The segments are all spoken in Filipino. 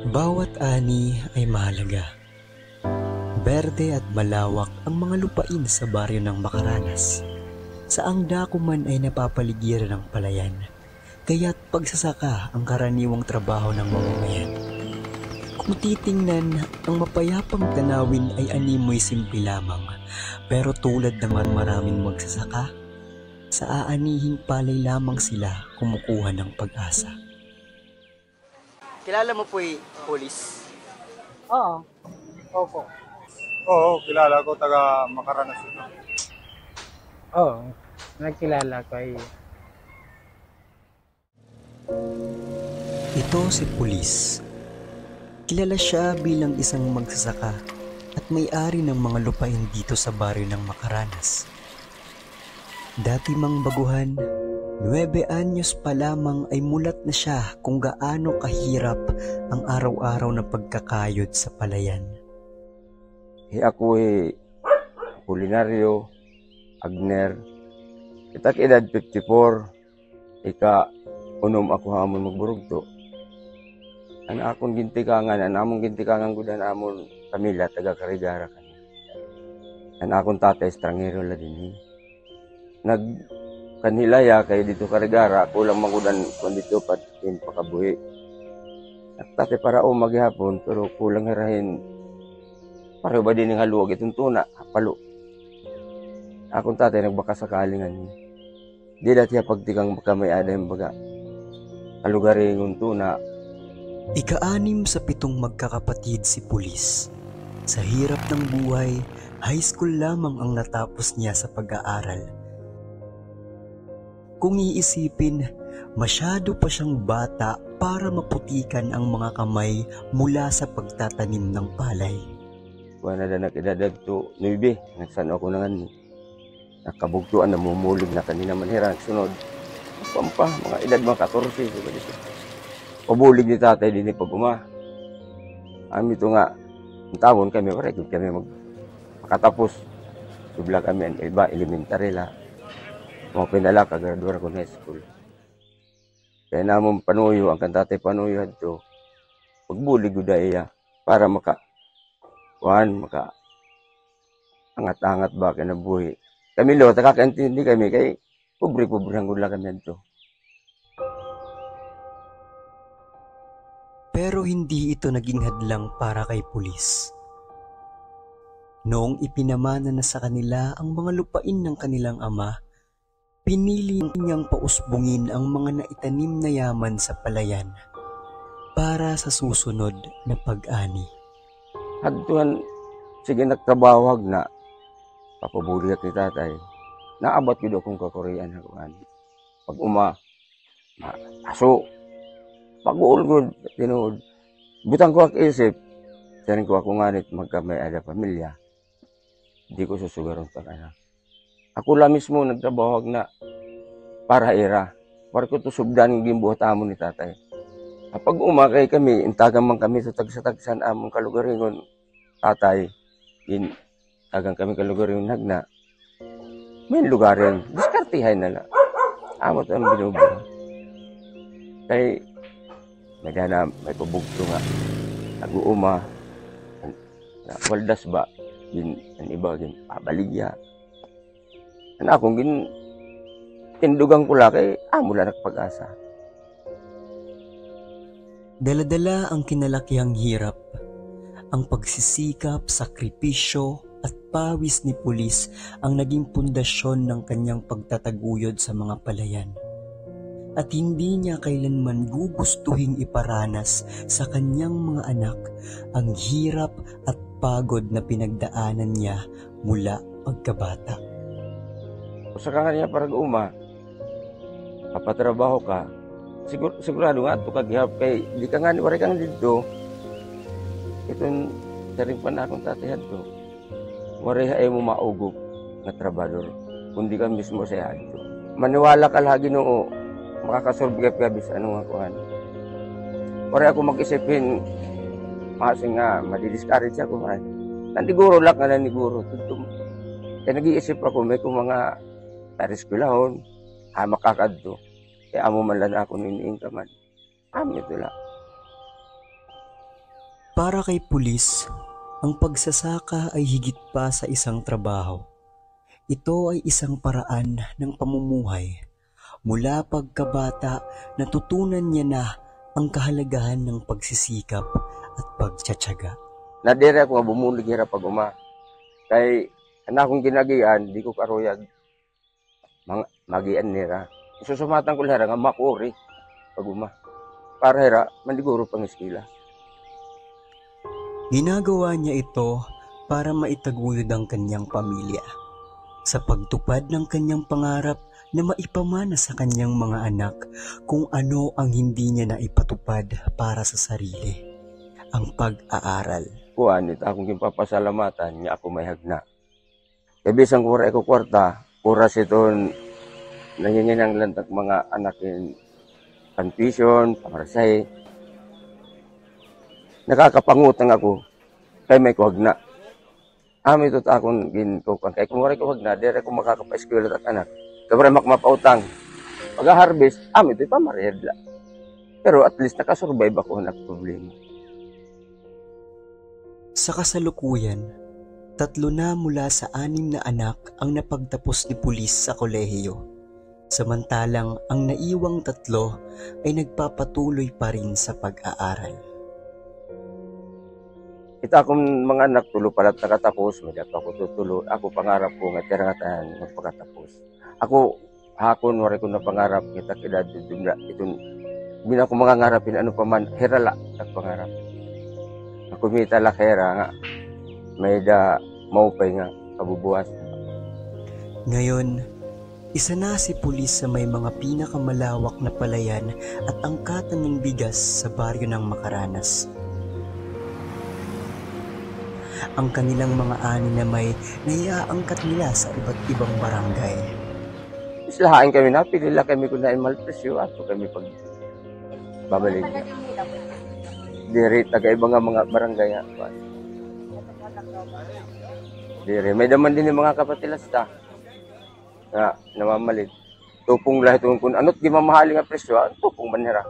Bawat ani ay mahalaga. Berde at malawak ang mga lupain sa baryo ng Makaranas. Saang dako man ay napapaligiran ng palayan, kaya't pagsasaka ang karaniwang trabaho ng mamamayan. Kung titingnan, ang mapayapang tanawin ay animoy simple lamang, pero tulad ng maraming magsasaka, sa aanihing palay lamang sila kumukuha ng pag-asa. Kilala mo po yung pulis? Oo, opo. Oo, kilala ko, taga Makaranas ito. Oo, nagkilala ko ay Ito si pulis. Kilala siya bilang isang magsasaka at may-ari ng mga lupain dito sa baryo ng Makaranas. Dati mang baguhan, 9 anyos pa lamang ay mulat na siya kung gaano kahirap ang araw-araw na pagkakayod sa palayan. Ako kulinaryo, Agner. Itak edad 54, unom ako hamon magburugto. Ang akong gintikangan, ang among gintikangan ko dan amon pamilya, taga Karigara kanya. Ang akong tatay, estrangero la din. Kanhilaya kay dito Karigara, kulang magudan kung dito patin pakabuhi. At tatay para maghihapon, pero kulang hirahin. Pareho ba din ng haluwag itong tuna, palo. Akong tatay nagbaka sa kalingan. Di dati pagtikang baka may aday baga. Kalugari ng tuna. Ika-6 sa 7 magkakapatid si pulis. Sa hirap ng buhay, high school lamang ang natapos niya sa pag-aaral. Kung iisipin, masyado pa siyang bata para maputikan ang mga kamay mula sa pagtatanim ng palay. Kuha na nakidadad to 9, nagsan ako nangan. Nakabugtuan, namumulig na kanina manhirang sunod. Pampa, mga edad mga 14. Diba dito? Pabulig ni tatay din pag Ami ito nga, ang tawon kami, parekud kami makatapos. Tubla kami, ang iba, elementary la. Mga pinala, kagraduar ko na high school. Kaya namang panuyo, ang kantatay panuyo hadto, pagbulig ko dahil para angat-angat ba kaya nabuhi. Kami lo, nakakaintindi kami, kay pobre-pobre hanggang lang kami hadto. Pero hindi ito naging hadlang para kay pulis. Noong ipinamana na sa kanila ang mga lupain ng kanilang ama, pinili niyang pausbungin ang mga naitanim na yaman sa palayan para sa susunod na pag-ani. Hadtuhan, sige nagtrabawag na papabuliat ni tatay. Naabot ko akong kakorean hakuan. Pag aso, pag-uol ko, tinuod. Butang ko ang isip, sarin ko ako nganit magkamay ada pamilya. Hindi ko susugaron pag anak. Ako lang mismo nagtrabawag na para era. Para ko to subdan ng gimbuhat amon ni tatay. Kapag umakay kami, intagang man kami sa tagsa-tagsan among kalugaringon, tatay, tagang kami kalugaringon nagna. May lugarin, diskartihay na lang. Amot ang binubuha. Kay, may pabugto nga. Nag-uuma. Waldas ba? Ang iba, pabaligya. Akong tindugang ko lang kay amula nagpag-asa. Dala-dala ang kinalakihang hirap, ang pagsisikap, sakripisyo at pawis ni pulis ang naging pundasyon ng kanyang pagtataguyod sa mga palayan. At hindi niya kailanman gugustuhing iparanas sa kanyang mga anak ang hirap at pagod na pinagdaanan niya mula pagkabata. Sa kanya parang papatrabaho ka, sigurado nga ito kaghihap kay di ka nga wari kang dito. Itong saring pa na akong tatayad to. Wari ay mo maugok na trabador, kundi ka mismo sa ito. Maniwala ka lagi noo, makakasolve ka bis anong akuhan. Wari ako mag-isipin, masing nga, madidiscourage ako man. Nandiguro lang ka nandiguro. Kaya nag-iisip ako, may kung mga tariskulahon, makakadto. Kaya amo man lang ako niniing ka man. Ito lang. Para kay pulis, ang pagsasaka ay higit pa sa isang trabaho. Ito ay isang paraan ng pamumuhay. Mula pagkabata, natutunan niya na ang kahalagahan ng pagsisikap at pagtsatsaga. Nadire ako nga bumulig hira pag uma. Kay anakong ginagian, di ko karuyag magian nira. Isusumatan ko hira nga makuri pag uma. Para hira, mandiguro pang iskila. Ginagawa niya ito para maitaguyod ang kanyang pamilya sa pagtupad ng kanyang pangarap na maipamana sa kanyang mga anak kung ano ang hindi niya naipatupad para sa sarili, ang pag-aaral. Kuan, ito akong kimpapasalamatan niya ako may hagna. Kaya bisang kura ko kwarta, kuras ito nanginginang lantak mga anak in confusion, pamarasay. Nakakapangutang ako, kay may kuhagna. Ami ito akong gintukan. Kaya kung wala kuhagna, dire ko makakapa-eskwela at anak. Kaya makmapautang. Pag-harvest, ami ito pamarehedla. Pero at least nakasurvive ako na problema. Sa kasalukuyan, 3 na mula sa 6 na anak ang napagtapos ni pulis sa kolehiyo. Samantalang ang naiwang 3 ay nagpapatuloy pa rin sa pag-aaral. Kita akong mga anak tulo pala't nakatapos, may dapat ako tutulo. Ako pangarap ko nga tirangatan magpakatapos. Ako hakon wari ko na pangarap kita kidad dumla itong bina ko mga ngarapin ano pa man herala at pangarap. Ako mita la hera nga may da maupay nga kabubuas. Ngayon, isa na si pulis sa may mga pinakamalawak na palayan at angkatan ng bigas sa baryo ng Makaranas. Ang kanilang mga ani na may naiaangkat nila sa iba't ibang barangay. Islahain kami na, pilila kami kung nain malpresyo at kami pag babalik. Diri, taga-iba nga mga barangay nga. Diri, may daman din yung mga kapatilasta na namamalit. Tupong lahat kung ano't gimamahali nga presyo, tupong manira.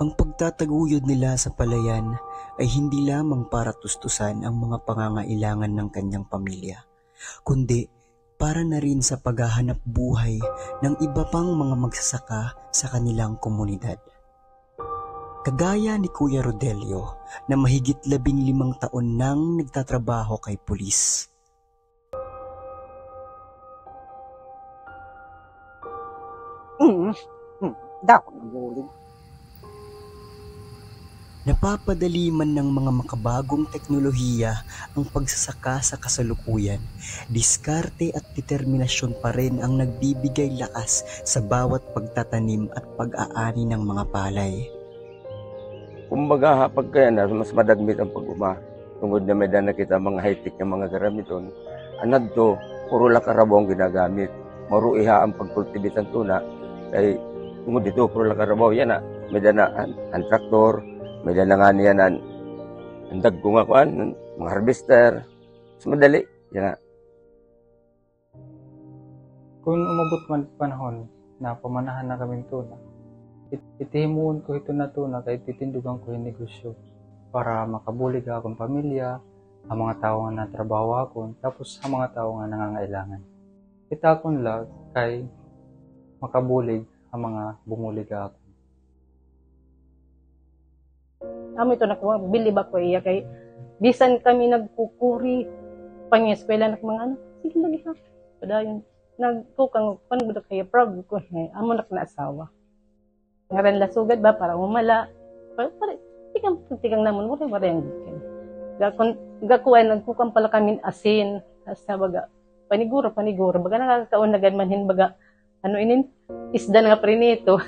Ang pagtataguyod nila sa palayan ay hindi lamang para tustusan ang mga pangangailangan ng kanyang pamilya, kundi para na rin sa paghahanap buhay ng iba pang mga magsasaka sa kanilang komunidad. Kagaya ni Kuya Rodelio na mahigit 15 taon nang nagtatrabaho kay pulis. Dako na bulig. Napapadali man ng mga makabagong teknolohiya ang pagsasaka sa kasalukuyan, diskarte at determinasyon pa rin ang nagbibigay lakas sa bawat pagtatanim at pag-aani ng mga palay. Kumbaga, pagkaya na, mas madagmit ang pag-uma. Tungod na may dana kita mga high-tech ng mga garamiton, anad to, puro lakarabaw ang ginagamit. Maruiha ang pagkultibit ng tuna, kay tungod dito, puro lakarabaw. Yan na, may dana ang traktor, may dana nga niya na ang dagko nga kuan, mga harvester. Mas madali, yan na. Kung umabot man panahon na pamanahan na kaming tuna, itihimuon ko ito na tuna kay titindugan ko yung negosyo para makabulig akong pamilya, ang mga tao nga natrabaho ako, tapos ang mga tao nga nangangailangan. Kita akong lag kay makabulig ang mga bumulig ako. Amo ito nakuha, bilib ako iya kay bisan kami nagkukuri pang-eskwela ng mga ano, sige lagi ha. Padayon nagtukang panugod kay proud ko amo nak na asawa. Ngaran la sugad ba para umala. Para tikang namon mo wala yang gikan. Gakuan nagkukang pala kami asin sa baga paniguro baga nakakaon na ganmanhin baga ano inin isda nga prinito.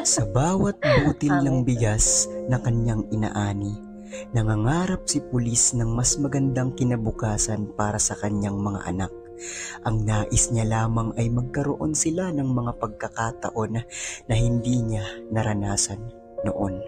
Sa bawat butil ng bigas na kanyang inaani, nangangarap si pulis ng mas magandang kinabukasan para sa kanyang mga anak. Ang nais niya lamang ay magkaroon sila ng mga pagkakataon na hindi niya naranasan noon.